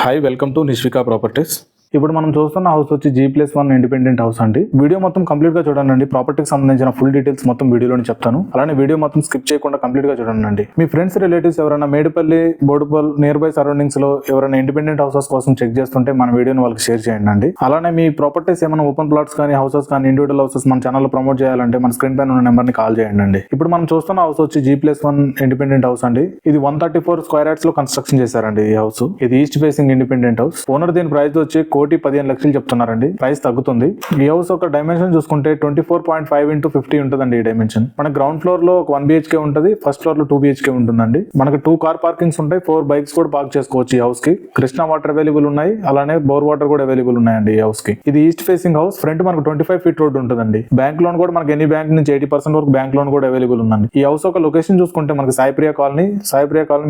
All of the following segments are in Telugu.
Hi welcome to Nishvika properties. ఇప్పుడు మనం చూస్తున్న హౌస్ వచ్చి G+1 ఇండిపెండెంట్ హౌస్ అండి. వీడియో మొత్తం కంప్లీట్ గా చూడండి. ప్రాపర్టీకి సంబంధించిన ఫుల్ డీటెయిల్స్ మొత్తం వీడియోలోనే చెప్తాను. అలానే వీడియో మొత్తం స్కిప్ చేయకుండా కంప్లీట్ గా చూడండి. మీ ఫ్రెండ్స్ రిలేటివ్స్ ఎవరైనా Medipally, Boduppal near by surroundings లో ఎవరైనా ఇండిపెండెంట్ హౌసెస్ కోసం చెక్ చేస్తుంటే మన వీడియోని వాళ్ళకి షేర్ చేయండి. అలానే మీ ప్రాపర్టీస్ ఏమైనా ఓపెన్ ప్లాట్స్ కానీ హౌసెస్ కానీ ఇండివిజువల్ హౌసెస్ మన ఛానల్లో ప్రమోట్ చేయాలంటే మన స్క్రీన్ పైన ఉన్న నెంబర్ ని కాల్ చేయండి. ఇప్పుడు మనం చూస్తున్న హౌస్ వచ్చి G+1 ఇండిపెండెంట్ హౌస్ అండి. ఇది 134 స్క్వేర్ యార్డ్స్ లో కన్స్ట్రక్షన్ చేశారండి. ఈ హౌస్ ఇది east facing independent house. Owner దీని ప్రైస్ వచ్చి 1,15,00,000 చెప్తున్నారండి. ప్రైస్ తగ్గుతుంది. ఈ హౌస్ ఒక డైమెన్షన్ చూసుకుంటే 24.5 x 50 ఉంటుందండి. ఈ డైమెన్షన్ మన గ్రౌండ్ ఫ్లోర్ లో 1 BHK ఉంటుంది, ఫస్ట్ ఫ్లోర్ లో 2 BHK ఉంటుందండి. మనకి 2 కార్ పార్కింగ్స్ ఉంటాయి, 4 బైక్స్ కూడా పార్క్ చేసుకోవచ్చు. ఈ హౌస్ కి కృష్ణా వాటర్ అవైలబుల్ ఉన్నాయి, అలానే బోర్ వాటర్ కూడా అవైలబుల్ ఉన్నాయండి. ఈ హౌస్ కి ఇది ఈస్ట్ ఫేసింగ్ హౌస్. ఫ్రంట్ మనకు 25 ఫీట్ రోడ్ ఉంటుందండి. బ్యాంక్ లోన్ కూడా మనకి ఎనీ బ్యాంక్ నుంచి 80% వరకు బ్యాంక్ లోన్ కూడా అవైలబుల్ ఉందండి. ఈ హౌస్ ఒక లొకేషన్ చూసుకుంటే మనకి సాయిప్రియ కాలనీ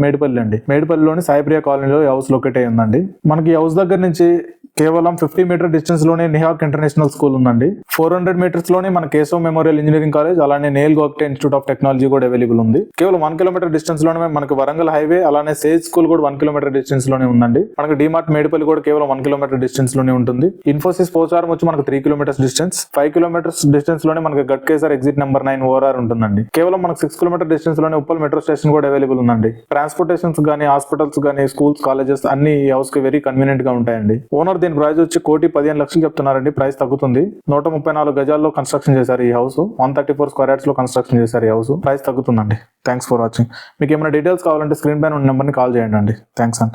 మేడిపల్లి అండి. మేడిపల్లిలోని సాయిప్రియ కాలనీలో ఈ హౌస్ లొకేట్ అయ్యి ఉందండి. మనకి ఈ హౌస్ దగ్గర నుంచి కేవలం 50 మీటర్ డిస్టెన్స్ లోనే నిహాక్ ఇంటర్నేషనల్ స్కూల్ ఉందండి. 400 మీటర్స్ లోనే మన కేశవ్ మెమోరియల్ ఇంజనీరింగ్ కాలేజ్, అలానే నేల్ గోప్టే ఇన్స్టిట్యూట్ ఆఫ్ టెక్నాలజీ కూడా అవైలబుల్ ఉంది. కేవలం 1 కిలోమీటర్ డిస్టెన్స్ లోనే మనకి వరంగల్ హైవే, అలానే సేజ్ స్కూల్ కూడా 1 కిలోమీటర్ డిస్టెన్స్ లోనే ఉందండి. మనకి డిమార్ట్ మేడిపల్లి కూడా కేవలం 1 కిలోమీటర్ డిస్టెన్స్ లోనే ఉంటుంది. ఇన్ఫోసిస్ పోచారం వచ్చి మనకు 3 కిలోమీటర్స్ డిస్టెన్స్. 5 కిలోమీటర్స్ డిస్టెన్స్ లోనే మనకి గట్కేసర్ ఎగ్జిట్ నెంబర్ 9 ORR ఉంటుందండి. కేవలం మనకు 6 కిలోమీటర్ డిస్టెన్స్ లోనే ఉప్పల్ మెట్రో స్టేషన్ కూడా అవైలబుల్ ఉందండి. ట్రాన్స్పోర్టేషన్స్ గానీ, హాస్పిటల్స్ గానీ, స్కూల్స్, కాలేజెస్ అన్ని ఈ హౌస్ కి వెరీ కన్వీనియంట్ గా ఉంటాయండి. ఓనర్ దీని ప్రైస్ వచ్చి 1,15,00,000 చెప్తున్నారండి. ప్రైస్ తగ్గుతుంది. 134 గజాల్లో కన్స్ట్రక్షన్ చేశారు ఈ హౌస్. 134 స్క్వేర్ యార్డ్స్ లో కన్స్ట్రక్షన్ చేశారు ఈ హౌస్. ప్రైస్ తగ్గుతుందండి. Thanks for watching. మీకు ఏమైనా డీటెయిల్స్ కావాలంటే స్క్రీన్ పైన ఉన్న నెంబర్ ని కాల్ చేయండి. థ్యాంక్స్ అండి.